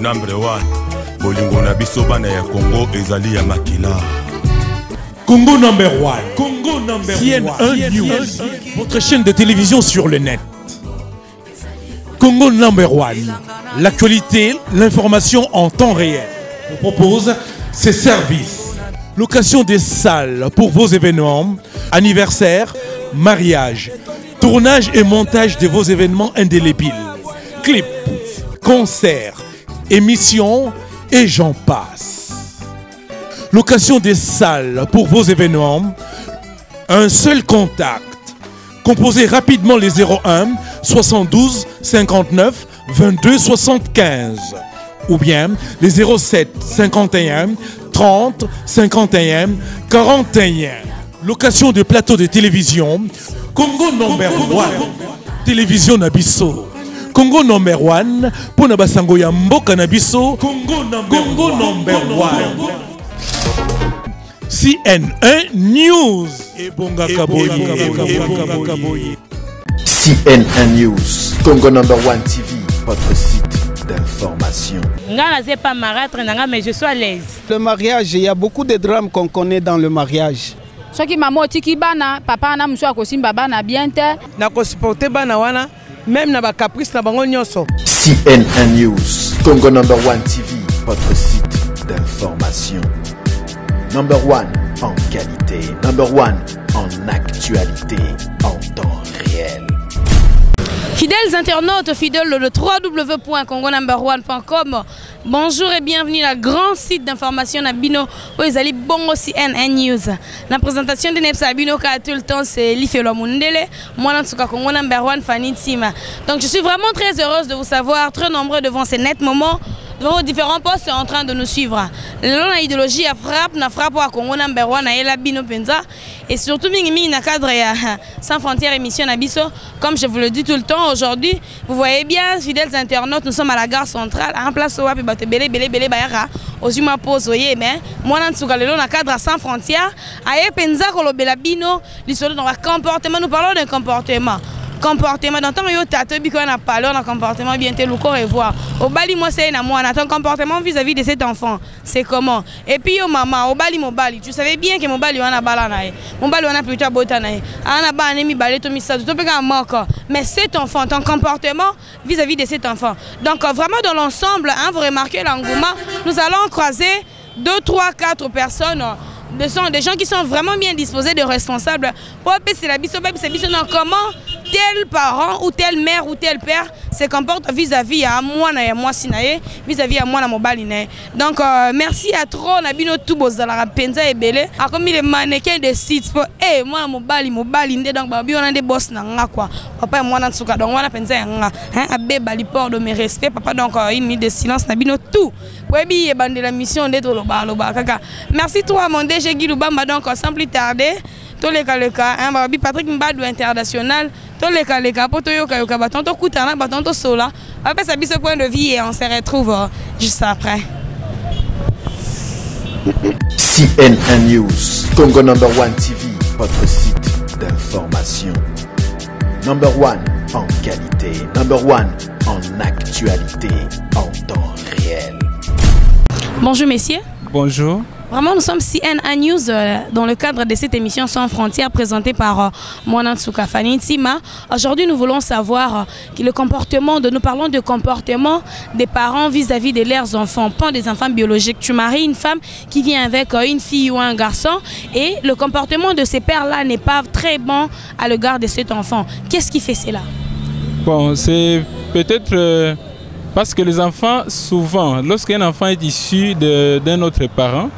number one. Bolingo na biso bana ya Congo ezali ya makila. Congo number one. Congo number CNN1 News. Votre chaîne de télévision sur le net. Congo number one. L'actualité, l'information en temps réel. On propose ces services. Location des salles pour vos événements, anniversaires, mariages, tournage et montage de vos événements indélébiles, clips, concerts, émissions et j'en passe. Location des salles pour vos événements, un seul contact. Composez rapidement les 01 72 59 22 75 ou bien les 07 51 30 51 41. Location de plateaux de télévision. Congo number one. Télévision Nabiso. Congo number one. Pour Nabasango ya mboka Nabiso. Congo number one. CNN News. CNN News. Congo number one TV. Votre site d'information. Je pas marâtre, mais je suis à l'aise. Le mariage, il y a beaucoup de drames qu'on connaît dans le mariage. Ce qui m'a dit bana papa na mswa ko simba bana bien te na ko supporter bana wana même na ba caprice na bango nyonso. CNN News. Congo number one TV. Votre site d'information. Number one en qualité. Number one en actualité. En temps réel. Fidèles internautes, fidèles de www.congonumber1.com, bonjour et bienvenue à la grand site d'information Nabino où ils allaient bon aussi CNN News. La présentation de Nepsa Bino qui a tout le temps c'est Lifelo Mundele, moi en tout cas Congo number one Fanny Tima. Donc je suis vraiment très heureuse de vous savoir, très nombreux devant ces nets moments. Vos différents postes sont en train de nous suivre. L'idéologie n'a frappe à Congo number one à la Bino Penza et surtout mingi na cadre sans frontières émission Nabiso. Comme je vous le dis tout le temps aujourd'hui, vous voyez bien fidèles internautes, nous sommes à la gare centrale en place au Wapi Belé Bayara aux humains pose voyez mais moi dans ce cas na cadre sans frontières à Penza kolobela Bino l'histoire dans le comportement, nous parlons d'un comportement. Comportement dans ton yo tato bi ko na parler on a comportement bien tel ou quoi revoir au bali moi c'est na moi on a ton comportement vis-à-vis de cet enfant c'est comment et puis yo maman au bali mobali tu savais bien que mobali wana bala na mon bali wana plutôt bota na ana ba nemi balé to misa to peka moko mais cet enfant ton comportement vis-à-vis de cet enfant donc vraiment dans l'ensemble hein, vous remarquez l'engouement nous allons croiser 2 3 4 personnes des gens qui sont vraiment bien disposés de responsables pour passer la biso comment tel parent ou tel mère ou tel père se comporte vis-à-vis à moi na moi sinaye vis-à-vis à moi na mobali na donc merci à trop na bino tout bozala penza ebele a comme les mannequins de sites pour moi mobali ndé donc babi on a des boss na nga quoi papa moi na tsuka donc wana penza nga hein abeba li port de mes respects papa donc une minute de silence na bino tout webi ebande la mission d'être loba kaka merci toi mon DG Guy Lubamba donc sans plus tarder tous les cas hein babi Patrick Mbadou international tous les cas pour yoka baton to kutana baton to sola après ça bi ce point de vie et on se retrouve juste après. CNN News. Congo number one TV. Votre site d'information. Number one en qualité. Number one en actualité. En temps réel. Bonjour messieurs. Bonjour. Vraiment, nous sommes CNN News dans le cadre de cette émission Sans Frontières présentée par Mwana Tsuka Fanny Tima. Aujourd'hui, nous voulons savoir nous parlons de comportement des parents vis-à-vis de leurs enfants, pas des enfants biologiques. Tu maries une femme qui vient avec une fille ou un garçon et le comportement de ces pères-là n'est pas très bon à l'égard de cet enfant. Qu'est-ce qui fait cela? Bon, c'est peut-être parce que les enfants, souvent, lorsqu'un enfant est issu d'un autre parent,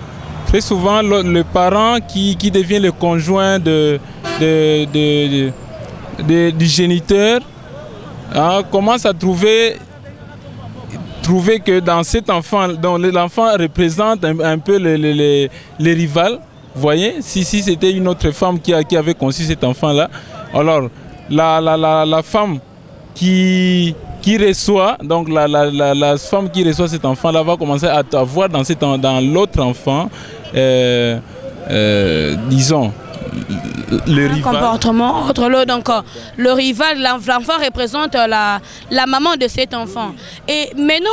très souvent, le parent qui devient le conjoint du géniteur commence à trouver que dans cet enfant, l'enfant représente un peu les rivales. Vous voyez, si c'était une autre femme qui avait conçu cet enfant-là, alors la femme qui reçoit, donc la femme qui reçoit cet enfant-là va commencer à voir dans l'autre enfant, disons, le rival. Comportement entre l'autre, donc le rival, l'enfant représente la maman de cet enfant. Et maintenant,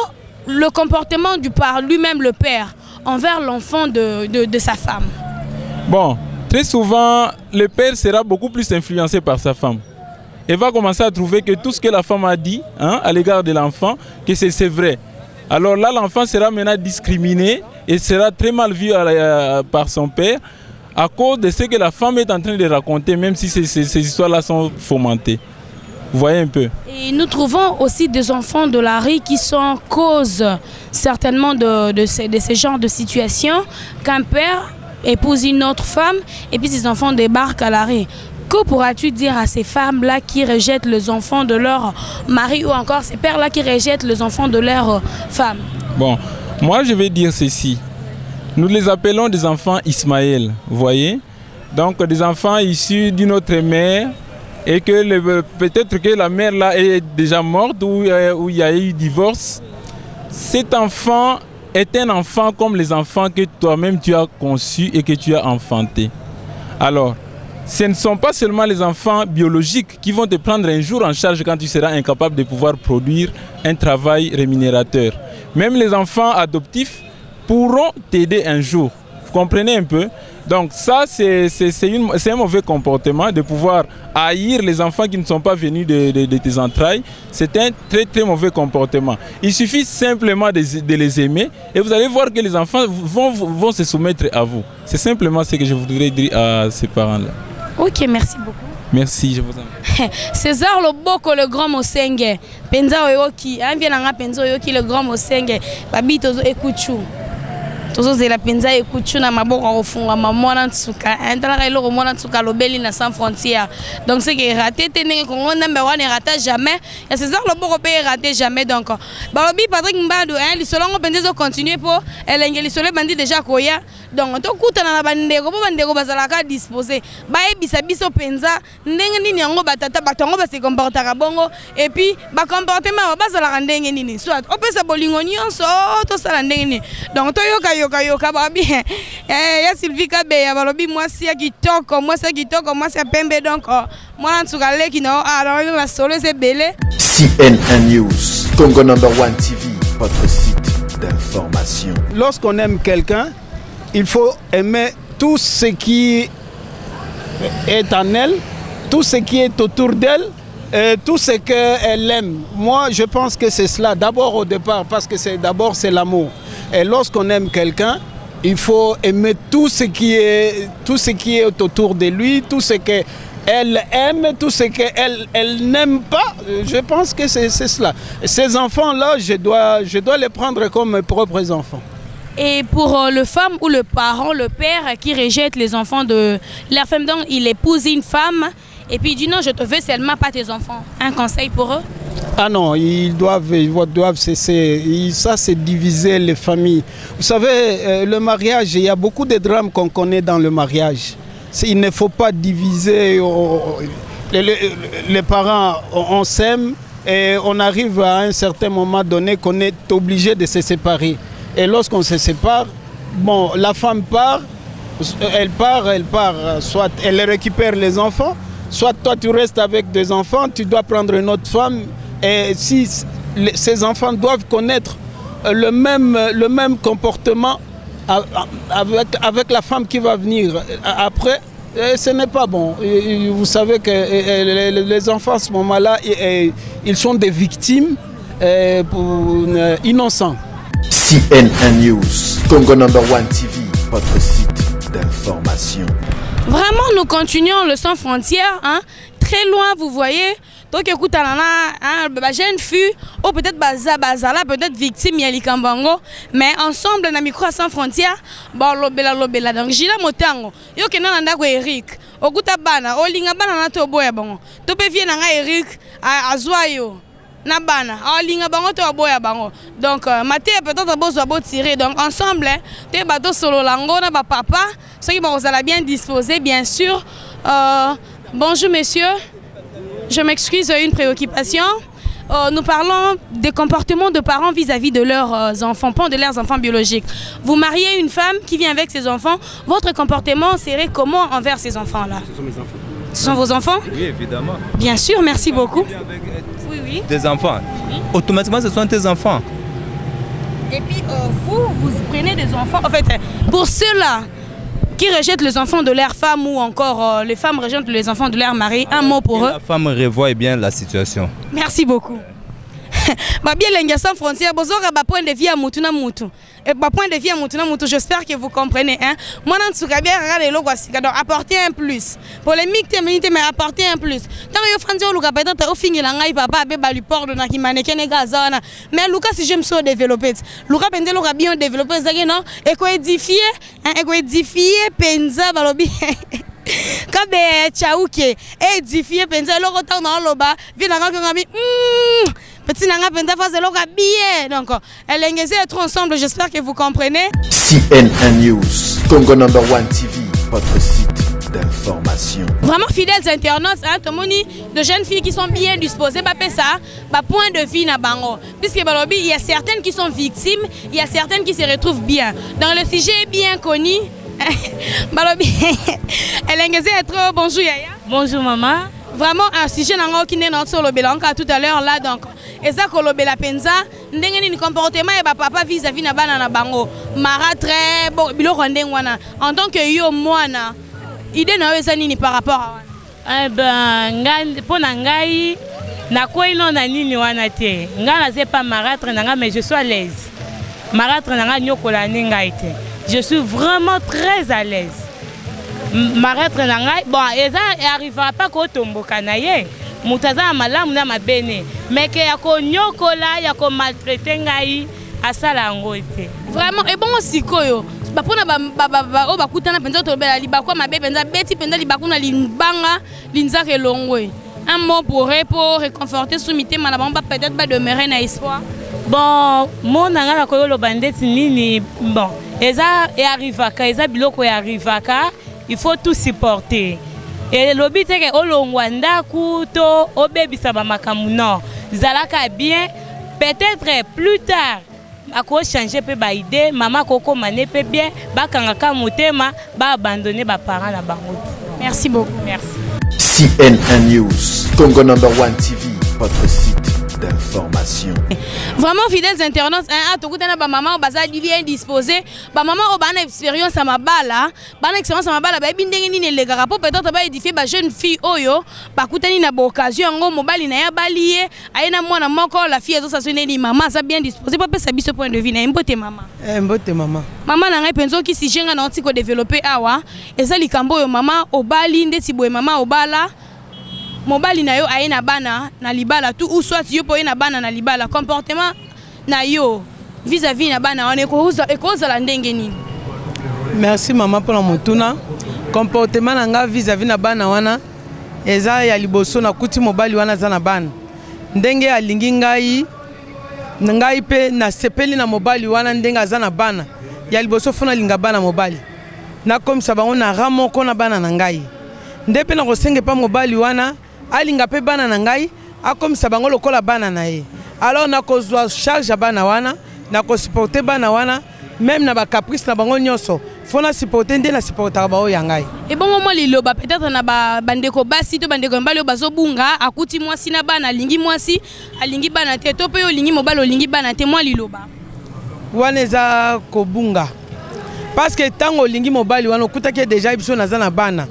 le comportement du père, lui-même le père, envers l'enfant de sa femme? Bon, très souvent, le père sera beaucoup plus influencé par sa femme. Et va commencer à trouver que tout ce que la femme a dit à l'égard de l'enfant, que c'est vrai. Alors là, l'enfant sera maintenant discriminé et sera très mal vu par son père à cause de ce que la femme est en train de raconter, même si ces histoires-là sont fomentées. Vous voyez un peu. Et nous trouvons aussi des enfants de la rue qui sont cause certainement de ces genres de situations, qu'un père épouse une autre femme et puis ces enfants débarquent à la rue. Que pourras-tu dire à ces femmes-là qui rejettent les enfants de leur mari ou encore ces pères-là qui rejettent les enfants de leur femme? Bon, moi je vais dire ceci. Nous les appelons des enfants Ismaël, vous voyez? Donc des enfants issus d'une autre mère et que peut-être que la mère là est déjà morte ou il y a eu divorce. Cet enfant est un enfant comme les enfants que toi-même tu as conçus et que tu as enfantés. Alors, ce ne sont pas seulement les enfants biologiques qui vont te prendre un jour en charge quand tu seras incapable de pouvoir produire un travail rémunérateur. Même les enfants adoptifs pourront t'aider un jour. Vous comprenez un peu? Donc ça, c'est un mauvais comportement de pouvoir haïr les enfants qui ne sont pas venus de tes entrailles. C'est un très très mauvais comportement. Il suffit simplement de les aimer et vous allez voir que les enfants vont se soumettre à vous. C'est simplement ce que je voudrais dire à ces parents-là. Ok, merci beaucoup. Merci, je vous en prie. César Loboko, le grand Mosenge. Penza Oyoki, Anvielanga Penza Oyoki, le grand Mosenge. Babi Tozo Ekuchu. Tozo Zela Penza Ekuchu na maboko ofunga mamona tsuka. Entala ilo mona tsuka lobeli na sans frontières. Donc c'est que raté tenenge Congo number 1 ne rate jamais. Et César Loboko peut rater jamais donc. Babi Patrick Mbadou, li solongo Penza continuer pour elenge li solo bandi déjà koya. Donc to kutana na bandeko bo bandeko bazalaka disposer. Bae biso penza ndenge nini yango batata batongo ba se comportaka bongo et puis ba comportement bazalaka ndenge nini. Soit opesa bolingo nyonso to sala ndenge nini. Donc to yoka babi ya Sylvie Kabeya balobi mwasi ya kitoko mwasi ya pembe donc moi en tout cas leki no alors la solo c'est belé. CNN News, Congo number 1 TV, votre site d'information. Lorsqu'on aime quelqu'un, il faut aimer tout ce qui est en elle, tout ce qui est autour d'elle, tout ce qu'elle aime. Moi, je pense que c'est cela, d'abord au départ, parce que c'est l'amour. Et lorsqu'on aime quelqu'un, il faut aimer tout ce qui est autour de lui, tout ce qu'elle aime, tout ce qu'elle n'aime pas. Je pense que c'est cela. Ces enfants-là, je dois les prendre comme mes propres enfants. Et pour le femme ou le parent, le père qui rejette les enfants de la femme, donc il épouse une femme et puis il dit non, je te veux seulement pas tes enfants. Un conseil pour eux? Ah non, ils doivent cesser. Ça, c'est diviser les familles. Vous savez, le mariage, il y a beaucoup de drames qu'on connaît dans le mariage. Il ne faut pas diviser. Les parents, on s'aime et on arrive à un certain moment donné qu'on est obligé de se séparer. Et lorsqu'on se sépare, bon, la femme part, elle part, soit elle récupère les enfants, soit toi tu restes avec des enfants, tu dois prendre une autre femme. Et si ces enfants doivent connaître le même comportement avec la femme qui va venir après, ce n'est pas bon. Vous savez que les enfants à ce moment-là, ils sont des victimes innocents. CNN News, Congo number 1 TV, votre site d'information. Vraiment, nous continuons le sans frontières, hein? Très loin, vous voyez. Donc, écoute, la jeune fille, ou peut-être Bazala, peut-être victime, Yalikambango, mais ensemble, na micro sans frontières, bon, lobela. Donc, Gila Motango, yo kenan nanda ko Eric, okuta bana, olinga bana na to boya bango. To pe vie nanga Eric, azwayo. Na bana, olinga bango to boya bango. Donc, maté peut-être bozo abo tirer. Donc, ensemble, te bato solo lango na ba papa, ceux qui vont bien disposer, bien sûr. Bonjour, messieurs. Je m'excuse, une préoccupation. Nous parlons des comportements de parents vis-à-vis de leurs enfants, pas de leurs enfants biologiques. Vous mariez une femme qui vient avec ses enfants, votre comportement serait comment envers ces enfants-là? Ce sont mes enfants. Ce sont vos enfants? Oui, évidemment. Bien sûr, merci beaucoup. Oui. Des enfants. Automatiquement, ce sont tes enfants. Et puis vous prenez des enfants. En fait, pour ceux-là qui rejettent les enfants de leur femme ou encore les femmes rejettent les enfants de leur mari, un mot pour eux. La femme revoit bien la situation. Merci beaucoup. Bien les sans frontières, point de vue à Moutuna Moutou. Et point de vue à Moutuna Moutou, j'espère que vous comprenez. Hein? Moi, dans bien regarder le donc apporter un plus. Polémique, mais apporter un plus. Tant que vous faites le peut-être au final, papa a lui porte dans qui mannequin et gazana. Mais Lucas, si j'aime ça développer, Lucas Pende l'aura bien développé, c'est non? Et quoi édifier, Penza, balobi. Kabe Tchaouke, édifier Penza, le retour dans le bas, vient dans le petit nanga Penza face à l'autre billet. Donc, elle est être ensemble, j'espère que vous comprenez. CNN News, Congo No. 1 TV, votre site d'information. Vraiment fidèles internautes, hein, de jeunes filles qui sont bien disposées, ça, point de vue na bango. Puisque il y a certaines qui sont victimes, il y a certaines qui se retrouvent bien. Dans le sujet bien connu, elle est trop. Bonjour Yaya. Bonjour maman. Vraiment un sujet qui est notre sur le Bélanca tout à l'heure là donc. Et ça que le Bela Penza, n'engeni comportement et papa vis-à-vis na bana na bango. Mara très bon bilo rondeng wana. En tant que yo moana, idée na weza nini par rapport à wana? Eh ben ngai pona ngai na ko ino na nini wana te. Ngai na c'est pas marâtre nanga mais je suis à l'aise. Marâtre nanga nyokola ninga ite. Je suis vraiment très à l'aise. Marâtre nanga bon eza arrivera pas ko tomboka na ye. Mutaza malamu na mabene mais que yako nyokola yako maltraiter ngai asala ngote. Vraiment et bon sikoyo. Ba pona ba o ba kutana penza to bela libakwa mabe penza beti penza libakuna limbanga linzake longwe. Un mot pour réconforter soumité malabon ba peut-être pas demeurer na espoir. Bon, mon nanga ko lo bandeti nini bon, eza e arrivaka, eza biloko e arrivaka, il faut tout supporter. Et le but est que olongwanda kuto obebisa ba makamu non. Zalaka bien, peut-être plus tard à quoi changer pe ba idée, maman koko mané pe bien, ba kangaka motema, ba abandonner ba parents na bango. Merci beaucoup. Merci. CNN News, Congo No. 1 TV, votre site d'information. Vraiment fidèles internautes, hein, tout le ba maman baza bien disposé, ba maman o bana expérience à ma bala, bana expérience à ma bala, ba bindenge ni le rapport peut-être ba édifier ba jeune fille oyo, ba kutani na ba occasion ngo mobali na ya balié, ayena mwana moko la fille zo sasone ni maman ça bien disposé pas pesa biso point de vue na mbote maman. Mbote maman. Maman na ngai penzo ki si jenga na otiko développer awa, eza likambo yo maman obali ndeti boye maman obala. Mobali na yo aye na bana na libala tout ou soit yo po na bana na libala comportement na yo vis-à-vis na bana on ekoza la ndenge nini. Merci maman pour la motuna. Comportement na nga vis-à-vis na bana wana eza ya liboso na kuti mobali wana za na bana. Ndenge alingi ngai pe na sepeli na mobali wana ndenge aza na bana. Ya liboso fona linga bana mobali. Na comme ça bango na ramoko na bana na ngai. Ndepe na kosenge pa mobali wana alinga pe bana na ngai akomisa bango lokola bana na ye. Alors na kozwa charge ya bana wana na ko supporter bana wana même na ba caprice na bango nyonso fona supporter nde na supporter ba o ya ngai. Et bon moment liloba peut-être na ba bandeko basi to bandeko mbali bazo bunga akuti mwasi na bana lingi mwasi alingi bana te to pe yo lingi mobali olingi bana te moi liloba. Wana eza kobunga. Parce que tango lingi mobali wana okutaki déjà biso na za na bana.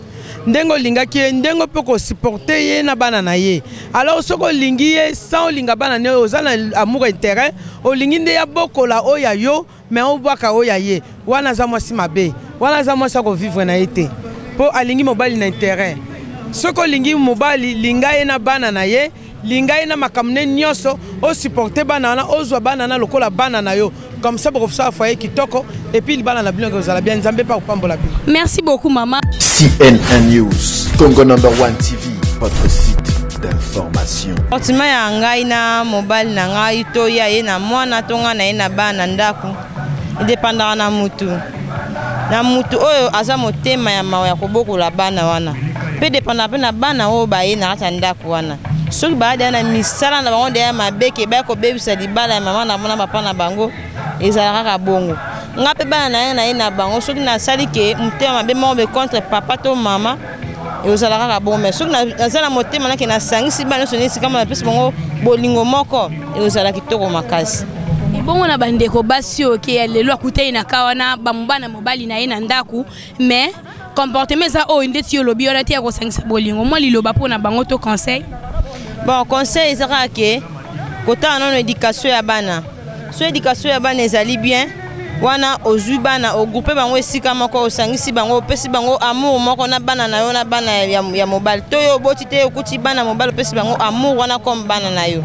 Ndengo linga ki ndengo pe ko supporter ye na bana na ye. Alors soko lingi ye sans linga bana ne ozana amour intérêt o lingi nde ya bokola oya yo mais o bwaka oya ye. Wana za mwasi mabe. Wana za mwasi ko vivre na été. Po alingi mobali na intérêt. Soko lingi mobali linga ye na bana na ye, linga ye na makamne nyonso o supporter bana na ozwa bana na lokola bana na yo. Comme ça pour ça foyer kitoko et puis le bana na bien que vous allez bien nzambe pas pambola bien. Merci beaucoup maman. CNN News, Congo No. 1 TV, votre site d'information. Otima ya ngai na mobile na ngai to ya ye na mwana tonga na ye na bana ndaku. Indépendant na mutu. Na mutu oyo aza motema ya mawa ya kobokola bana wana. Pe dépendant pe na bana oyo ba ye na ata ndaku wana. Soki ba na misala na bango de ya mabeke ba ko bebisa libala ya mama na mona papa na bango ezalaka ka bongo. Ngape bana na ye na bango soki na sali ke mutema mabe mo be contre papa to mama et ezalaka ka bongo mais soki na zala motema na ke na sangisi bana so nisi kama na pesi bango bolingo moko et ezalaka kitoko makasi. bon on a bandé ko basio qui est lelo akutai na kawana bamubana mobali na ina ndaku mais comportement ça o indeti lobi on a tia ko sangisa bolingo moi liloba pona bango to conseil bon conseil sera que kota non éducation ya bana so éducation ya bana ezali bien wana ozui bana o groupe bango esika moko osangisi bango pesi bango amour moko na bana na yo na bana ya mobali to yo boti te okuti bana mobali pesi bango amour wana comme bana na yo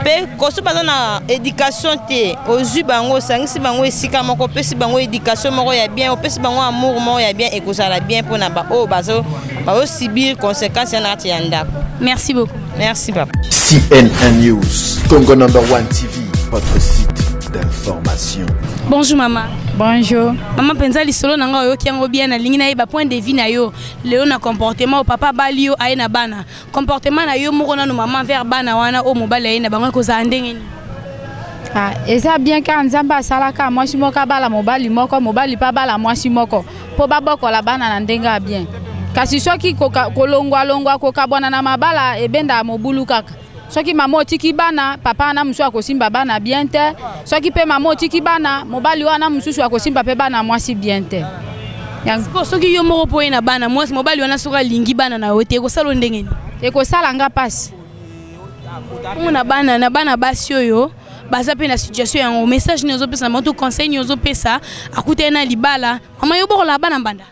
pe koso baza na éducation te ozui bango osangisi bango esika moko pesi bango éducation moko ya bien opesi bango amour moko ya bien ekozala bien pona ba o bazo subir conséquences ya na ya ndako. Merci beaucoup. Merci papa. CNN News, Congo #1 TV, votre site d'information. Bonjour maman. Bonjour. Maman penza lisolo nanga yo kiango bien na lingi na ba point de vue na yo. Leo na comportement papa balio aina bana. Comportement na yo moko na no maman vers bana wana o mobali aina bango ko za ndenge ni. Ah, eza bien ka nzamba salaka mwasi moko bala mobali moko mobali pa bala mwasi moko. Po baboko la bana na ndenga bien. Kasi soki kolongwa kokabwana na mabala ebenda mobulu kaka. Soki mama otiki bana papa na musu akosimba bana bien te. Soki pe mama otiki bana mobali wana mususu akosimba pe bana mwasi bien te. Yango soki yo moko po ina bana mwasi mobali wana soka lingi bana na yote ko sala ndenge ni. Eko sala nga pasi. Muna bana na bana basi oyo baza pe na situation yango message ni ozo pesa moto conseil ni ozo pesa akute na libala mama yo boko la bana banda.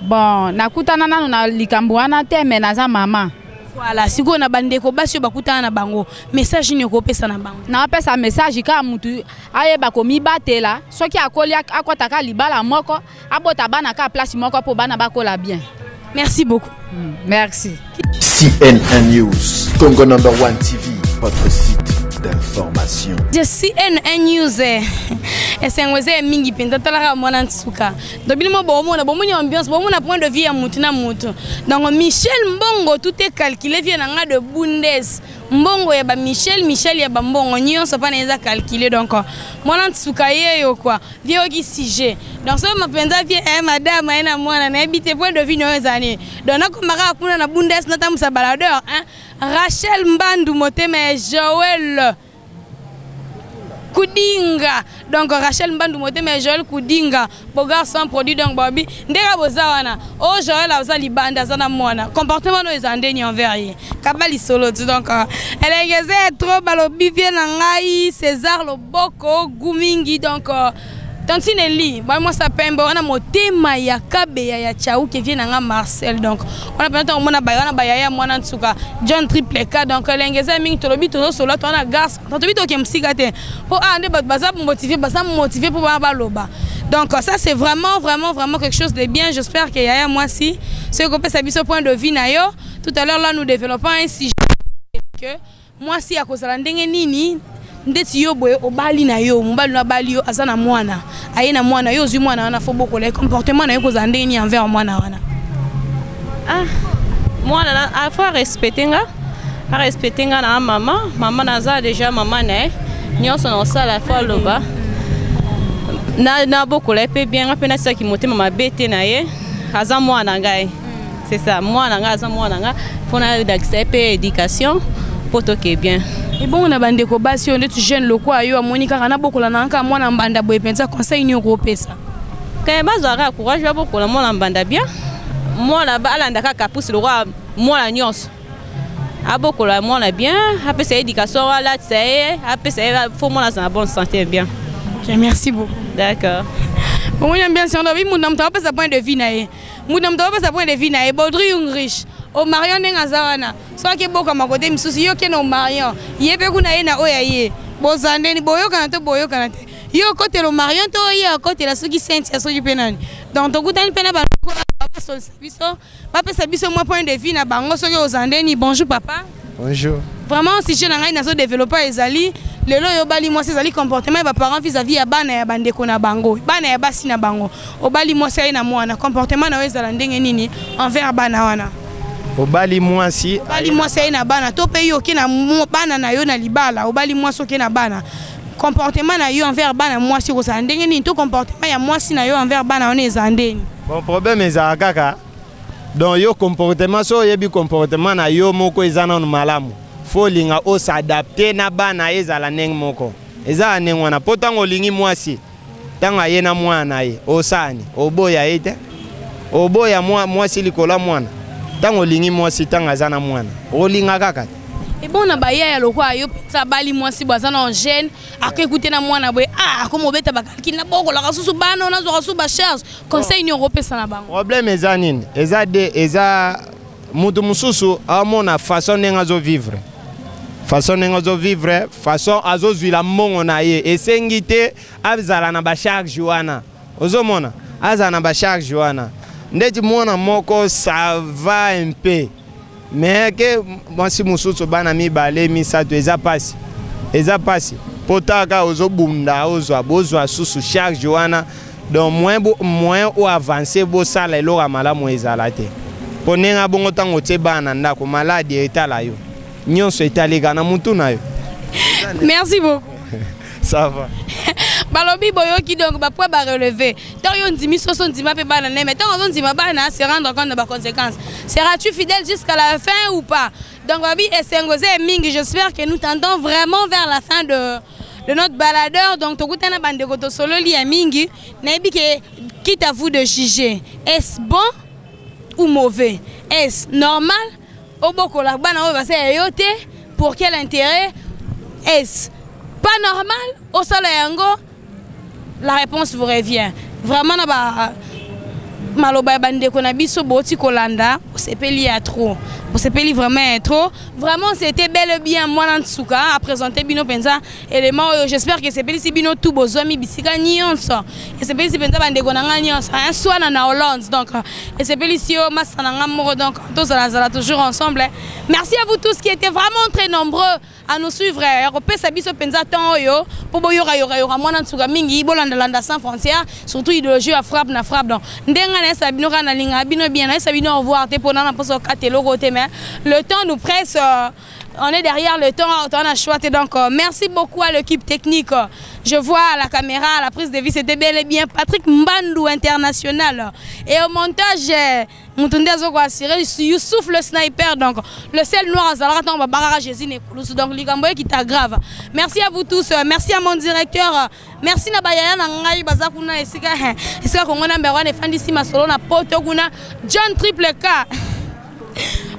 Bon, nakutana nanu na likambo wana te me naza mama. Voilà, siko na bandeko basi bakutana na bango. Message ni ko pesa na bango. Na pesa message ka mutu ayeba komi batela, soki akoli akwataka libala moko, abota bana ka place moko po bana bakola bien. Merci beaucoup. Merci. CNN News, Congo #1 TV, votre site d'information. CNN News. Esengweze mingi penda talaka mwana nsuka. Dobili mo bomona bomoni ambiance bomona point de vue ya mutu na mutu. Donc Michel Mbongo tout est calculé vient nga de Bundes. Mbongo ya ba Michel ya ba Mbongo nyonso pa neza calculer donc mwana nsuka yeyo quoi. Vie oki sujet. Donc ça ma penza vie madame ena mwana na habite point de vue no ezani. Donc na komaka kuna na Bundes na tamusa baladeur hein. Rachel Mbandu motema Joël Kudinga. Donc Rachel Mbandu motema Joël Kudinga bogar sans produit donc babi ndeka bozawana o Joël aza libanda zana mwana comportement no ezandeni envers ye kabali solo donc elle est trop balobi vient na ngai César Loboko Gumingi donc Tantine li moi ça pembe on a motema ya kabeya ya chau qui vient na Marcel donc on a peut-être on a bayaya mwana nsuka John Triple K donc l'engeza mingi tolobi tozo solo to na gas tobi to kemsika te po ande baza motiver pour baloba donc ça c'est vraiment quelque chose de bien. J'espère que yaya moi si ce qu'on peut s'abiso point de vue na yo tout à l'heure là nous développons un sujet que moi si à cause la ndenge nini ndeti yo boye obali na yo mobali na bali yo azana mwana ayena mwana yo zui mwana wana fo boko le comportement na yo koza ndenge ni envers mwana wana mwana a faut respecter nga na mama naza déjà mama na nyonso na sala fois loba na boko le pe bien nga pe na saki motema mabete na ye aza mwana ngai c'est ça mwana nga aza mwana nga fona d'accepter éducation poto ke bien. Et bon on a bandé ko basi on est jeune loko ayo amoni kaka na bokola na nka mwana mbanda boye penza conseil ni ko pesa kaya bazara courage ba bokola mwana mbanda bien mwana ba alanda kaka pousse le roi mwana nyonso abokola mwana bien après sa éducation là c'est après ça faut mwana en bonne santé bien. Merci beaucoup. D'accord. Bon on aime bien si on a vu mon homme pas sa point de vue nae mon homme pas sa point de vue nae Baudry riche o Marion ndenga zawana soit ke boka makote misusi yo ke no Marion yebe kuna ye na oya ye bozandeni boyoka na te yo kote lo Marion to ye kote la soki Sainte ya soki penani donc to kutani pena ba sol biso ba pesa biso moi point de vue na bango soki ozandeni. Bonjour papa. Bonjour. Vraiment si je n'angai na so développer ezali lelo yo bali moi ezali comportement ba parents vis-à-vis ya bana ya bandeko na bango bana ya basi na bango obali moi sai na mwana comportement na ezala ndenge nini envers bana wana obali mwasi na bana to pe yo ke na bana na yo na libala obali mwasi ke na bana comportement na yo envers bana mwasi ko sa ndenge ni to comportement ya mwasi na yo envers bana on ezandeni. Bon problème eza kaka donc yo comportement so yebi comportement na yo moko ezana no malamu faut linga o s'adapter na bana ezala ndenge moko eza ndenge wana po ntango olingi mwasi ntango aye na mwana ye osani oboya ye te oboya mwasi likolo ya mwana ntango olingi mwasi ntango aza na mwana olinga kaka te. ebona bayaya lokwa yo mpenza bali mwasi bwaza na jeune akoekute na mwana boye akoma obeta bakaliki na bokolaka susu bana nazwaka su bacharge conseil nini okopesa na bango? Problème eza nini eza mutu mosusu amona façon ndenge azovivre façon azozwila mbongo na ye esengi te azala na bacharge wana ozomona azala na bacharge wana ndeti mwana moko ça va un peu mais ke mwasi mosusu bana mibale misato eza pasi potaka ozobunda bozwa susu charge wana donc moins o avancer bosala eloko malamu ezala te po ndenge bongo ntango tie bana ndako maladi etala yo nyonso etalika na mutu na yo. Merci beaucoup. Ça va. Balobi boyoki donc ba poids ba relever. Tant yo ndimi soso ndima pe bana mais tant on ndima bana se rendre compte de ba conséquences. Seras-tu fidèle jusqu'à la fin ou pas? Donc babi esengose mingi, j'espère que nous tendons vraiment vers la fin de notre baladeur. Donc tokutana bande ko to solo li ya mingi, nayebi que quitte à vous de juger. Est-ce bon ou mauvais? Est-ce normal? Obokola bana o basa yote pour quel intérêt? Est-ce pas normal au solo yango? La réponse vous revient. Vraiment na ba maloba bande ko na biso boti kolanda, sepeli à trop. Sepeli vraiment trop. Vraiment c'était bel et bien moi Nsuka à présenter bino penza élément j'espère que sepeli si bino tout bozomi bisika nyonso. Et sepeli si penza bande ko na nyonso. Un soir na Hollande donc et sepeli si o masana ngamoro donc tous la toujours ensemble. Merci à vous tous qui étaient vraiment très nombreux à nous suivre. Européen biso penza temps yo pour boyora yora moi Nsuka mingi bolanda sans frontières surtout idéologie à frappe na frappe donc ndenga na sabino kana linga bino bien na sabino revoir te pour na poso katelo côté mais le temps nous presse, on est derrière le temps, on a choisi donc merci beaucoup à l'équipe technique. Je vois à la caméra, à la prise de vie, c'était bel et bien Patrick Mbandou international. Et au montage, Youssouf le sniper, donc le seul noir à Zalratan, donc Ligamboye qui t'a grave. Merci à vous tous, merci à mon directeur, merci à Bayaya Nangai Bazakuna et Sika Kongona Mberwan et Fandisi Masolo na Potoguna, John Triple K.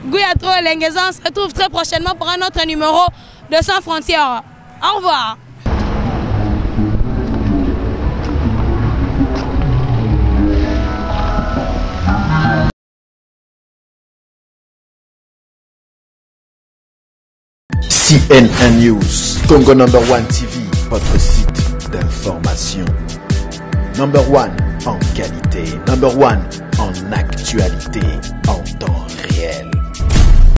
Gouiatro Lenguezan se retrouve très prochainement pour un autre numéro de Sans Frontières. Au revoir. CNN News, Congo #1 TV, votre site d'information. #1 en qualité, #1 en actualité, en